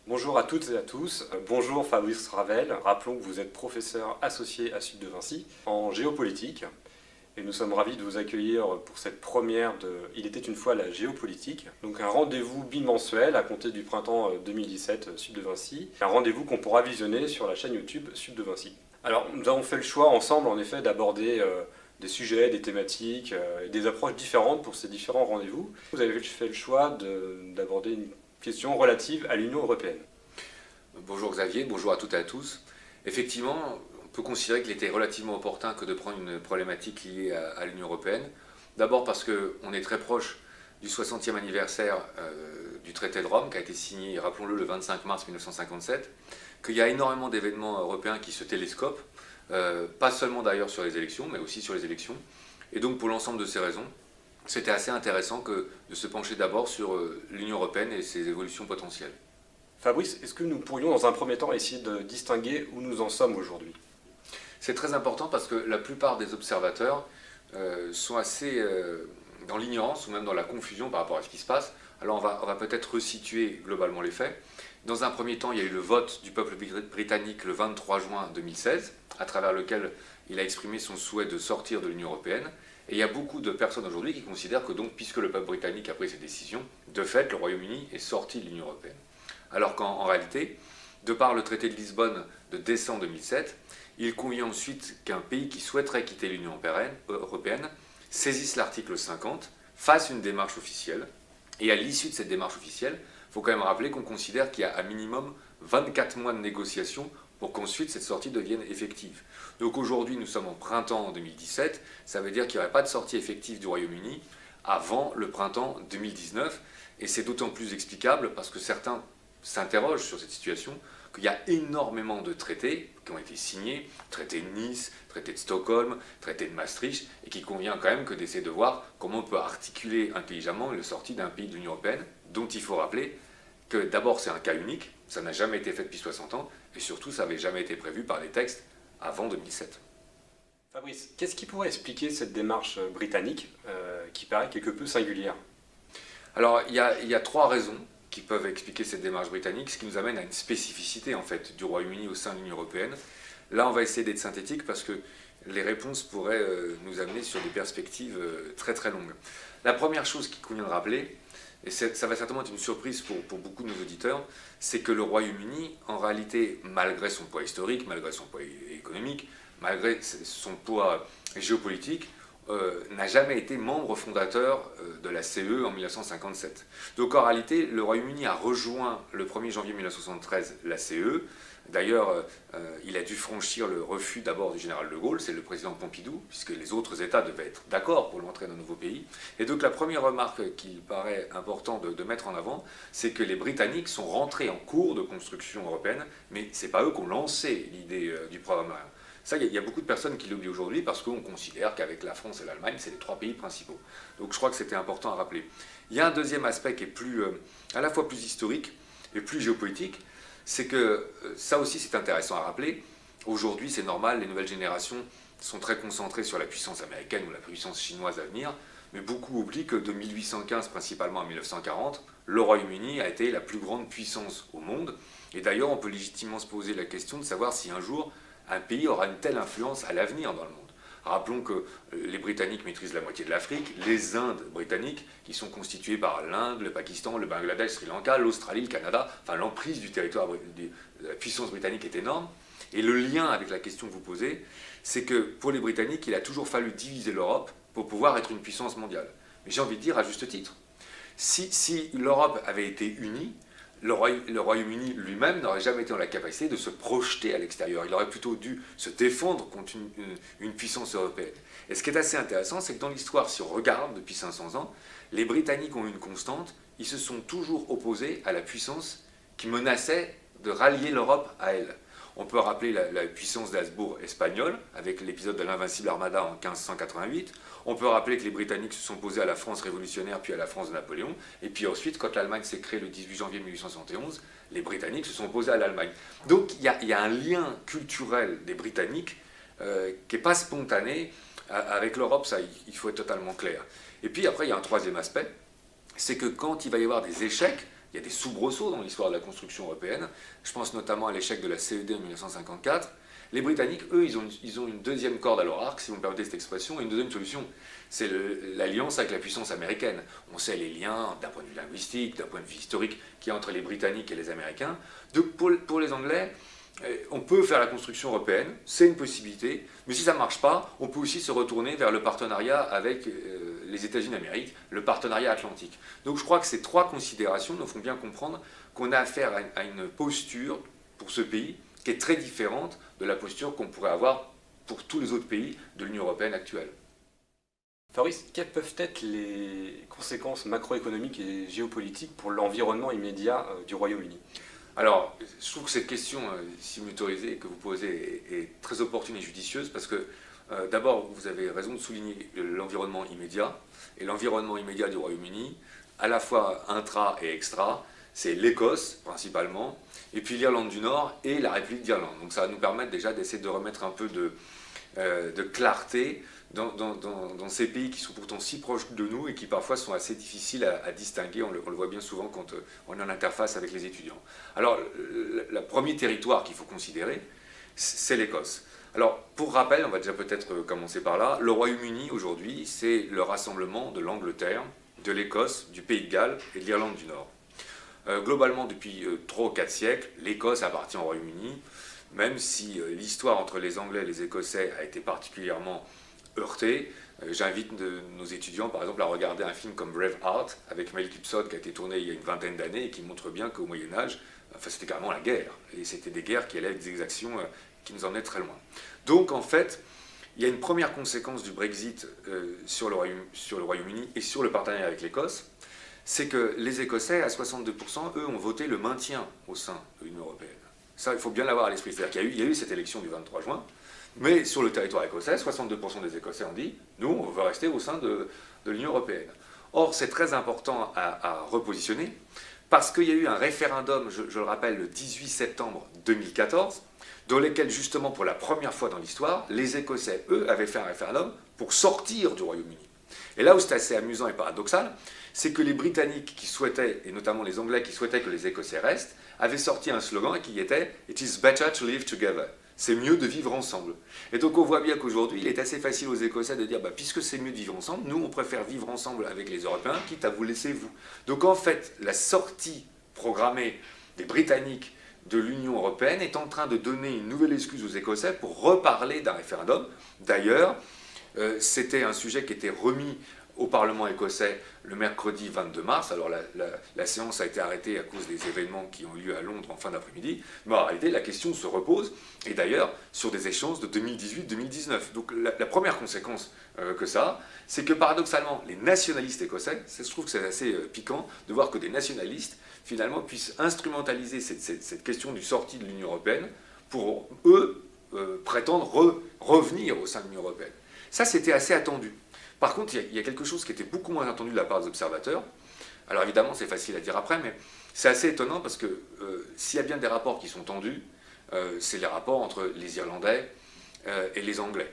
Bonjour à toutes et à tous, bonjour Fabrice Ravel, rappelons que vous êtes professeur associé à Sud de Vinci en géopolitique et nous sommes ravis de vous accueillir pour cette première de Il était une fois la géopolitique, donc un rendez-vous bimensuel à compter du printemps 2017 Sud de Vinci, un rendez-vous qu'on pourra visionner sur la chaîne YouTube Sud de Vinci. Alors nous avons fait le choix ensemble en effet d'aborder des sujets, des thématiques et des approches différentes pour ces différents rendez-vous. Vous avez fait le choix d'aborder une question relative à l'Union européenne. Bonjour Xavier, bonjour à toutes et à tous. Effectivement, on peut considérer qu'il était relativement opportun que de prendre une problématique liée à l'Union européenne. D'abord parce qu'on est très proche du 60e anniversaire du traité de Rome qui a été signé, rappelons-le, le 25 mars 1957, qu'il y a énormément d'événements européens qui se télescopent, pas seulement d'ailleurs sur les élections, mais aussi sur les élections. Et donc pour l'ensemble de ces raisons, c'était assez intéressant de se pencher d'abord sur l'Union européenne et ses évolutions potentielles. Fabrice, est-ce que nous pourrions dans un premier temps essayer de distinguer où nous en sommes aujourd'hui ? C'est très important parce que la plupart des observateurs sont assez dans l'ignorance ou même dans la confusion par rapport à ce qui se passe. Alors on va peut-être resituer globalement les faits. Dans un premier temps, il y a eu le vote du peuple britannique le 23 juin 2016, à travers lequel il a exprimé son souhait de sortir de l'Union européenne. Et il y a beaucoup de personnes aujourd'hui qui considèrent que donc, puisque le peuple britannique a pris cette décision, de fait, le Royaume-Uni est sorti de l'Union européenne. Alors qu'en réalité, de par le traité de Lisbonne de décembre 2007, il convient ensuite qu'un pays qui souhaiterait quitter l'Union européenne saisisse l'article 50, fasse une démarche officielle, et à l'issue de cette démarche officielle, il faut quand même rappeler qu'on considère qu'il y a à minimum 24 mois de négociations pour qu'ensuite cette sortie devienne effective. Donc aujourd'hui, nous sommes en printemps 2017, ça veut dire qu'il n'y aurait pas de sortie effective du Royaume-Uni avant le printemps 2019, et c'est d'autant plus explicable parce que certains s'interrogent sur cette situation, qu'il y a énormément de traités qui ont été signés, traité de Nice, traité de Stockholm, traité de Maastricht, et qu'il convient quand même que d'essayer de voir comment on peut articuler intelligemment la sortie d'un pays de l'Union européenne, dont il faut rappeler que d'abord c'est un cas unique, ça n'a jamais été fait depuis 60 ans, et surtout ça n'avait jamais été prévu par les textes avant 2007. Fabrice, qu'est-ce qui pourrait expliquer cette démarche britannique qui paraît quelque peu singulière ? Alors il y a trois raisons qui peuvent expliquer cette démarche britannique, ce qui nous amène à une spécificité en fait du Royaume-Uni au sein de l'Union européenne. Là on va essayer d'être synthétique parce que les réponses pourraient nous amener sur des perspectives très très longues. La première chose qu'il convient de rappeler, et ça va certainement être une surprise pour beaucoup de nos auditeurs, c'est que le Royaume-Uni, en réalité, malgré son poids historique, malgré son poids économique, malgré son poids géopolitique, n'a jamais été membre fondateur de la CE en 1957. Donc en réalité, le Royaume-Uni a rejoint le 1er janvier 1973 la CE. D'ailleurs, il a dû franchir le refus d'abord du général de Gaulle, c'est le président Pompidou, puisque les autres États devaient être d'accord pour l'entrée d'un nouveau pays. Et donc la première remarque qu'il paraît important de mettre en avant, c'est que les Britanniques sont rentrés en cours de construction européenne, mais ce n'est pas eux qui ont lancé l'idée du programme. Ça, il y a beaucoup de personnes qui l'oublient aujourd'hui parce qu'on considère qu'avec la France et l'Allemagne, c'est les trois pays principaux. Donc je crois que c'était important à rappeler. Il y a un deuxième aspect qui est à la fois plus historique et plus géopolitique, c'est que ça aussi c'est intéressant à rappeler. Aujourd'hui, c'est normal, les nouvelles générations sont très concentrées sur la puissance américaine ou la puissance chinoise à venir, mais beaucoup oublient que de 1815 principalement à 1940, le Royaume-Uni a été la plus grande puissance au monde. Et d'ailleurs, on peut légitimement se poser la question de savoir si un jour un pays aura une telle influence à l'avenir dans le monde. Rappelons que les Britanniques maîtrisent la moitié de l'Afrique, les Indes britanniques, qui sont constituées par l'Inde, le Pakistan, le Bangladesh, Sri Lanka, l'Australie, le Canada, enfin l'emprise du territoire de la puissance britannique est énorme. Et le lien avec la question que vous posez, c'est que pour les Britanniques, il a toujours fallu diviser l'Europe pour pouvoir être une puissance mondiale. Mais j'ai envie de dire à juste titre, si l'Europe avait été unie, le Royaume-Uni lui-même n'aurait jamais été dans la capacité de se projeter à l'extérieur. Il aurait plutôt dû se défendre contre une puissance européenne. Et ce qui est assez intéressant, c'est que dans l'histoire, si on regarde depuis 500 ans, les Britanniques ont une constante, ils se sont toujours opposés à la puissance qui menaçait de rallier l'Europe à elle. On peut rappeler la puissance d'Habsbourg espagnole, avec l'épisode de l'Invincible Armada en 1588. On peut rappeler que les Britanniques se sont opposés à la France révolutionnaire, puis à la France de Napoléon. Et puis ensuite, quand l'Allemagne s'est créée le 18 janvier 1871, les Britanniques se sont opposés à l'Allemagne. Donc il y a un lien culturel des Britanniques qui n'est pas spontané. Avec l'Europe, ça, il faut être totalement clair. Et puis après, il y a un troisième aspect, c'est que quand il va y avoir des échecs, il y a des soubresauts dans l'histoire de la construction européenne. Je pense notamment à l'échec de la CED en 1954. Les Britanniques, eux, ils ont une deuxième corde à leur arc, si vous me permettez cette expression, et une deuxième solution, c'est l'alliance avec la puissance américaine. On sait les liens, d'un point de vue linguistique, d'un point de vue historique, qu'il y a entre les Britanniques et les Américains. Donc pour les Anglais, on peut faire la construction européenne, c'est une possibilité, mais si ça ne marche pas, on peut aussi se retourner vers le partenariat avec les États-Unis d'Amérique, le partenariat atlantique. Donc je crois que ces trois considérations nous font bien comprendre qu'on a affaire à une posture pour ce pays qui est très différente de la posture qu'on pourrait avoir pour tous les autres pays de l'Union européenne actuelle. Fabrice, quelles peuvent être les conséquences macroéconomiques et géopolitiques pour l'environnement immédiat du Royaume-Uni ? Alors, je trouve que cette question, si vous m'autorisez, que vous posez est très opportune et judicieuse parce que, d'abord, vous avez raison de souligner l'environnement immédiat. Et l'environnement immédiat du Royaume-Uni, à la fois intra et extra, c'est l'Écosse, principalement, et puis l'Irlande du Nord et la République d'Irlande. Donc ça va nous permettre déjà d'essayer de remettre un peu de clarté dans ces pays qui sont pourtant si proches de nous et qui parfois sont assez difficiles à distinguer. On le voit bien souvent quand on est en interface avec les étudiants. Alors, le premier territoire qu'il faut considérer, c'est l'Écosse. Alors, pour rappel, on va déjà peut-être commencer par là. Le Royaume-Uni, aujourd'hui, c'est le rassemblement de l'Angleterre, de l'Écosse, du Pays de Galles et de l'Irlande du Nord. Globalement, depuis 3 ou 4 siècles, l'Écosse appartient au Royaume-Uni, même si l'histoire entre les Anglais et les Écossais a été particulièrement heurtée. J'invite nos étudiants, par exemple, à regarder un film comme Braveheart, avec Mel Gibson, qui a été tourné il y a une vingtaine d'années et qui montre bien qu'au Moyen-Âge, c'était carrément la guerre. Et c'était des guerres qui allaient avec des exactions qui nous emmenaient très loin. Donc, en fait, il y a une première conséquence du Brexit sur le Royaume-Uni et sur le partenariat avec l'Écosse, c'est que les Écossais, à 62%, eux, ont voté le maintien au sein de l'Union européenne. Ça, il faut bien l'avoir à l'esprit. C'est-à-dire qu'il y a eu cette élection du 23 juin, mais sur le territoire écossais, 62% des Écossais ont dit « nous, on veut rester au sein de l'Union européenne ». Or, c'est très important à repositionner, parce qu'il y a eu un référendum, je le rappelle, le 18 septembre 2014, dans lequel, justement, pour la première fois dans l'histoire, les Écossais, eux, avaient fait un référendum pour sortir du Royaume-Uni. Et là où c'est assez amusant et paradoxal, c'est que les Britanniques qui souhaitaient, et notamment les Anglais qui souhaitaient que les Écossais restent, avaient sorti un slogan qui était « It is better to live together ». C'est mieux de vivre ensemble. Et donc on voit bien qu'aujourd'hui, il est assez facile aux Écossais de dire puisque c'est mieux de vivre ensemble, nous on préfère vivre ensemble avec les Européens, quitte à vous laisser vous. Donc en fait, la sortie programmée des Britanniques de l'Union européenne est en train de donner une nouvelle excuse aux Écossais pour reparler d'un référendum. D'ailleurs, c'était un sujet qui était remis au Parlement écossais le mercredi 22 mars. Alors la séance a été arrêtée à cause des événements qui ont eu lieu à Londres en fin d'après-midi, mais en réalité la question se repose, et d'ailleurs sur des échéances de 2018-2019. Donc la première conséquence que ça a, c'est que paradoxalement les nationalistes écossais, je trouve que c'est assez piquant de voir que des nationalistes finalement puissent instrumentaliser cette question du sortie de l'Union européenne pour eux prétendre revenir au sein de l'Union européenne. Ça c'était assez attendu. Par contre, il y a quelque chose qui était beaucoup moins attendu de la part des observateurs. Alors évidemment, c'est facile à dire après, mais c'est assez étonnant parce que s'il y a bien des rapports qui sont tendus, c'est les rapports entre les Irlandais et les Anglais.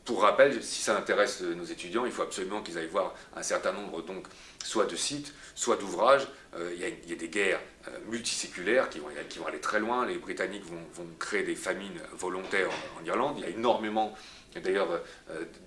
Pour rappel, si ça intéresse nos étudiants, il faut absolument qu'ils aillent voir un certain nombre donc, soit de sites, soit d'ouvrages. Il y a des guerres multiséculaires qui vont aller très loin. Les Britanniques vont créer des famines volontaires en Irlande. Il y a énormément d'ailleurs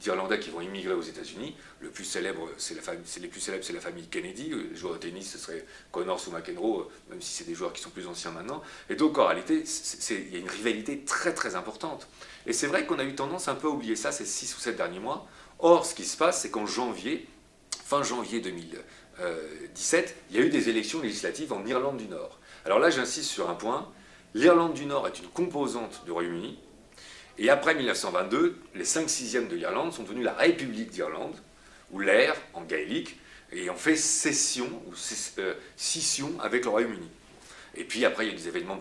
d'Irlandais qui vont immigrer aux États-Unis. Le plus célèbre, c'est la famille Kennedy. Les joueurs de tennis, ce serait Connors ou McEnroe, même si c'est des joueurs qui sont plus anciens maintenant. Et donc en réalité, il y a une rivalité très très importante. Et c'est vrai qu'on a eu tendance un peu à oublier ça ces 6 ou 7 derniers mois. Or, ce qui se passe, c'est qu'en fin janvier 2017, il y a eu des élections législatives en Irlande du Nord. Alors là, j'insiste sur un point. L'Irlande du Nord est une composante du Royaume-Uni. Et après 1922, les 5/6 de l'Irlande sont devenus la République d'Irlande, ou l'Air en gaélique, et ont fait scission avec le Royaume-Uni. Et puis après, il y a des événements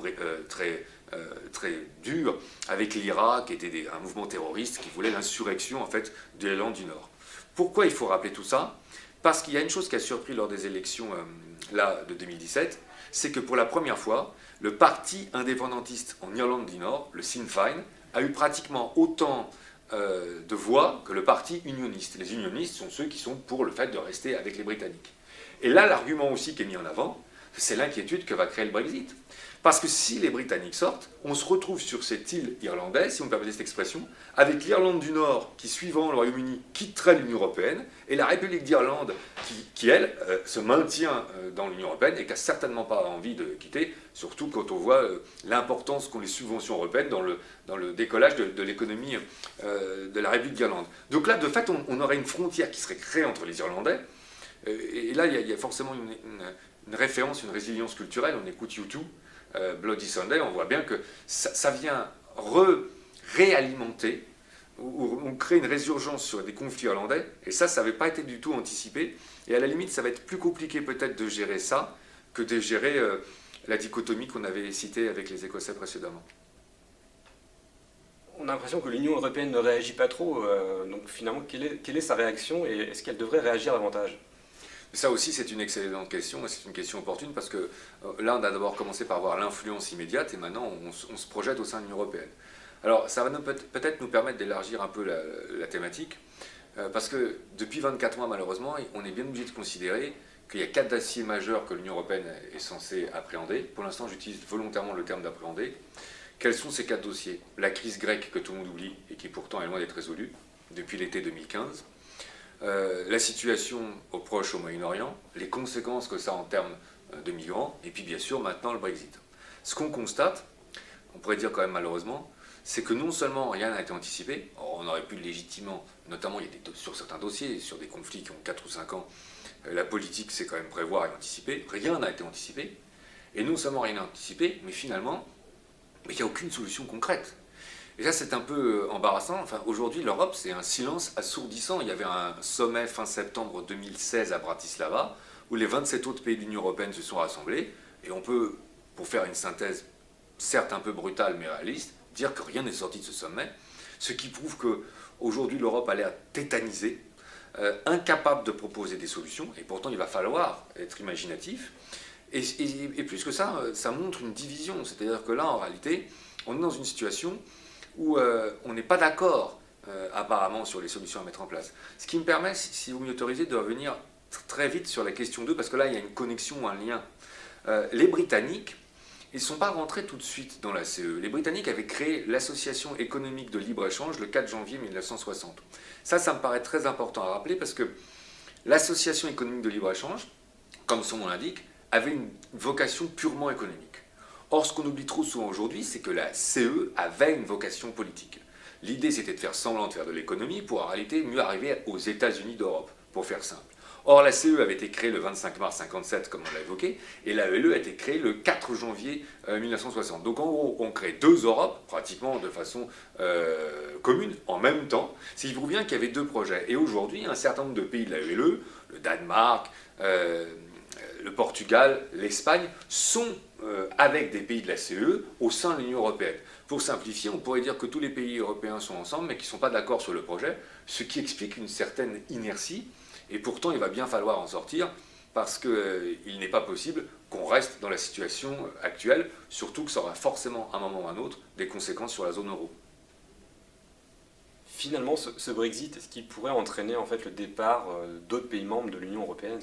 très durs avec l'IRA, qui était un mouvement terroriste qui voulait l'insurrection en fait de l'Irlande du Nord. Pourquoi il faut rappeler tout ça? Parce qu'il y a une chose qui a surpris lors des élections de 2017, c'est que pour la première fois, le parti indépendantiste en Irlande du Nord, le Sinn Féin, a eu pratiquement autant de voix que le parti unioniste. Les unionistes sont ceux qui sont pour le fait de rester avec les Britanniques. Et là, l'argument aussi qui est mis en avant, c'est l'inquiétude que va créer le Brexit. Parce que si les Britanniques sortent, on se retrouve sur cette île irlandaise, si vous me permettez cette expression, avec l'Irlande du Nord qui, suivant le Royaume-Uni, quitterait l'Union européenne, et la République d'Irlande qui elle, se maintient dans l'Union européenne et qui n'a certainement pas envie de quitter, surtout quand on voit l'importance qu'ont les subventions européennes dans le décollage de l'économie de la République d'Irlande. Donc là, de fait, on aurait une frontière qui serait créée entre les Irlandais, et là, il y a forcément une référence, une résilience culturelle. On écoute U2, Bloody Sunday, on voit bien que ça vient réalimenter, ou on crée une résurgence sur des conflits irlandais, et ça n'avait pas été du tout anticipé, et à la limite, ça va être plus compliqué peut-être de gérer ça que de gérer la dichotomie qu'on avait citée avec les Écossais précédemment. On a l'impression que l'Union européenne ne réagit pas trop, donc finalement, quelle est sa réaction et est-ce qu'elle devrait réagir davantage? Ça aussi, c'est une excellente question, et c'est une question opportune, parce que là, on a d'abord commencé par avoir l'influence immédiate, et maintenant, on se projette au sein de l'Union européenne. Alors, ça va peut-être nous permettre d'élargir un peu la thématique, parce que depuis 24 mois, malheureusement, on est bien obligé de considérer qu'il y a 4 dossiers majeurs que l'Union européenne est censée appréhender. Pour l'instant, j'utilise volontairement le terme d'appréhender. Quels sont ces 4 dossiers? La crise grecque, que tout le monde oublie, et qui pourtant est loin d'être résolue, depuis l'été 2015. La situation au Proche, au Moyen-Orient, les conséquences que ça a en termes de migrants, et puis bien sûr maintenant le Brexit. Ce qu'on constate, on pourrait dire quand même malheureusement, c'est que non seulement rien n'a été anticipé, on aurait pu légitimement, notamment sur certains dossiers, sur des conflits qui ont 4 ou 5 ans, la politique c'est quand même prévoir et anticiper, rien n'a été anticipé, et non seulement rien n'a anticipé, mais finalement, il n'y a aucune solution concrète. Et ça, c'est un peu embarrassant. Enfin, aujourd'hui, l'Europe, c'est un silence assourdissant. Il y avait un sommet fin septembre 2016 à Bratislava, où les 27 autres pays de l'Union européenne se sont rassemblés. Et on peut, pour faire une synthèse certes un peu brutale mais réaliste, dire que rien n'est sorti de ce sommet. Ce qui prouve qu'aujourd'hui, l'Europe a l'air tétanisée, incapable de proposer des solutions. Et pourtant, il va falloir être imaginatif. Et plus que ça, ça montre une division. C'est-à-dire que là, en réalité, on est dans une situation où on n'est pas d'accord apparemment sur les solutions à mettre en place. Ce qui me permet, si vous m'y autorisez, de revenir très vite sur la question 2, parce que là il y a une connexion, un lien. Les Britanniques, ils ne sont pas rentrés tout de suite dans la CE. Les Britanniques avaient créé l'Association économique de libre-échange le 4 janvier 1960. Ça me paraît très important à rappeler, parce que l'Association économique de libre-échange, comme son nom l'indique, avait une vocation purement économique. Or, ce qu'on oublie trop souvent aujourd'hui, c'est que la CE avait une vocation politique. L'idée, c'était de faire semblant de faire de l'économie pour en réalité mieux arriver aux États-Unis d'Europe, pour faire simple. Or, la CE avait été créée le 25 mars 1957, comme on l'a évoqué, et la l'AELE a été créée le 4 janvier 1960. Donc, en gros, on crée 2 Europes, pratiquement de façon commune, en même temps, ce qui prouve bien qu'il y avait 2 projets. Et aujourd'hui, un certain nombre de pays de la l'AELE, le Danemark, le Portugal, l'Espagne, sont avec des pays de la CE au sein de l'Union européenne. Pour simplifier, on pourrait dire que tous les pays européens sont ensemble, mais qui ne sont pas d'accord sur le projet, ce qui explique une certaine inertie, et pourtant il va bien falloir en sortir, parce qu'il n'est pas possible qu'on reste dans la situation actuelle, surtout que ça aura forcément, à un moment ou à un autre, des conséquences sur la zone euro. Finalement, ce Brexit, est-ce qu'il pourrait entraîner en fait le départ d'autres pays membres de l'Union européenne?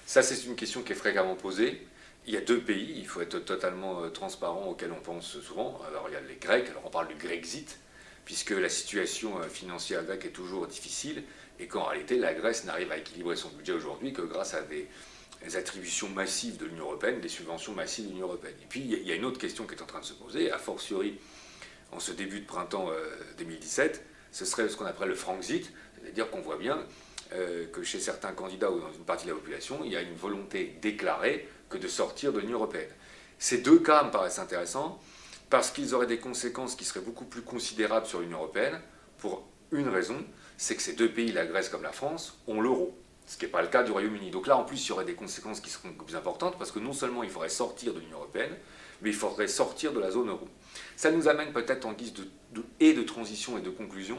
Ça, c'est une question qui est fréquemment posée. Il y a 2 pays, il faut être totalement transparent, auxquels on pense souvent. Alors il y a les Grecs, alors on parle du Grexit, puisque la situation financière grecque est toujours difficile, et qu'en réalité la Grèce n'arrive à équilibrer son budget aujourd'hui que grâce à des attributions massives de l'Union européenne, des subventions massives de l'Union européenne. Et puis il y a une autre question qui est en train de se poser, a fortiori en ce début de printemps 2017, ce serait ce qu'on appelle le Franxit, c'est-à-dire qu'on voit bien que chez certains candidats ou dans une partie de la population, il y a une volonté déclarée que de sortir de l'Union européenne. Ces 2 cas me paraissent intéressants parce qu'ils auraient des conséquences qui seraient beaucoup plus considérables sur l'Union européenne pour une raison, c'est que ces 2 pays, la Grèce comme la France, ont l'euro. ce qui n'est pas le cas du Royaume-Uni. Donc là, en plus, il y aurait des conséquences qui seront plus importantes, parce que non seulement il faudrait sortir de l'Union européenne, mais il faudrait sortir de la zone euro. Ça nous amène peut-être en guise de transition et de conclusion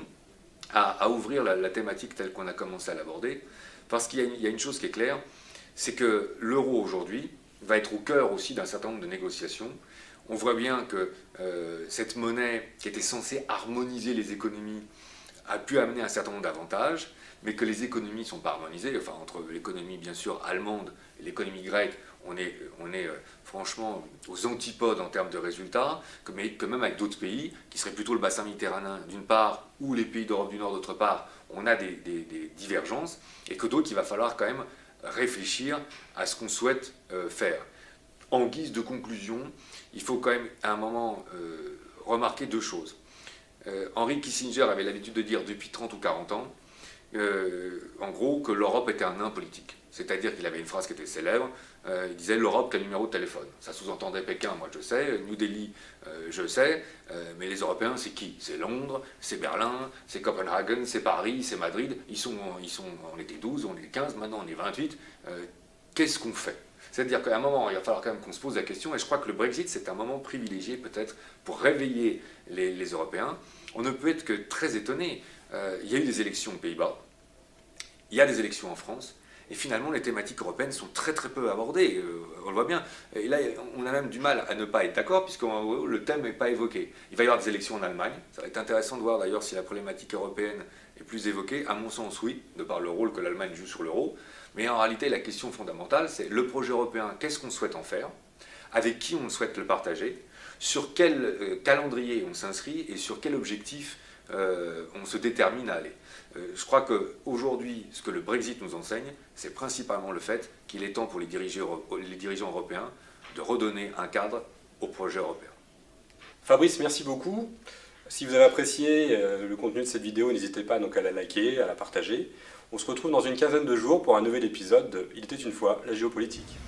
à ouvrir la thématique telle qu'on a commencé à l'aborder, parce qu'il y a une chose qui est claire, c'est que l'euro aujourd'hui va être au cœur aussi d'un certain nombre de négociations. On voit bien que cette monnaie qui était censée harmoniser les économies a pu amener un certain nombre d'avantages, mais que les économies ne sont pas harmonisées. Enfin, entre l'économie bien sûr allemande et l'économie grecque, on est franchement aux antipodes en termes de résultats, mais que même avec d'autres pays, qui seraient plutôt le bassin méditerranéen d'une part, ou les pays d'Europe du Nord d'autre part, on a des divergences, et que d'autres, il va falloir quand même réfléchir à ce qu'on souhaite faire. En guise de conclusion, il faut quand même à un moment remarquer deux choses. Henry Kissinger avait l'habitude de dire depuis 30 ou 40 ans, en gros, que l'Europe était un nain politique. C'est-à-dire qu'il avait une phrase qui était célèbre, il disait l'Europe quel numéro de téléphone. Ça sous-entendait Pékin, moi je sais, New Delhi, je sais, mais les Européens c'est qui? C'est Londres, c'est Berlin, c'est Copenhague, c'est Paris, c'est Madrid, on était 12, on était 15, maintenant on est 28, qu'est-ce qu'on fait? C'est-à-dire qu'à un moment, il va falloir quand même qu'on se pose la question, et je crois que le Brexit, c'est un moment privilégié peut-être pour réveiller les Européens. On ne peut être que très étonné. Il y a eu des élections aux Pays-Bas, il y a des élections en France, et finalement les thématiques européennes sont très très peu abordées, on le voit bien. Et là, on a même du mal à ne pas être d'accord, puisque le thème n'est pas évoqué. Il va y avoir des élections en Allemagne, ça va être intéressant de voir d'ailleurs si la problématique européenne est plus évoquée. À mon sens, oui, de par le rôle que l'Allemagne joue sur l'euro. Mais en réalité, la question fondamentale, c'est le projet européen, qu'est-ce qu'on souhaite en faire? Avec qui on souhaite le partager? Sur quel calendrier on s'inscrit? Et sur quel objectif on se détermine à aller? Je crois qu'aujourd'hui, ce que le Brexit nous enseigne, c'est principalement le fait qu'il est temps pour les dirigeants européens de redonner un cadre au projet européen. Fabrice, merci beaucoup. Si vous avez apprécié le contenu de cette vidéo, n'hésitez pas donc à la liker, à la partager. On se retrouve dans une quinzaine de jours pour un nouvel épisode de Il était une fois, la géopolitique.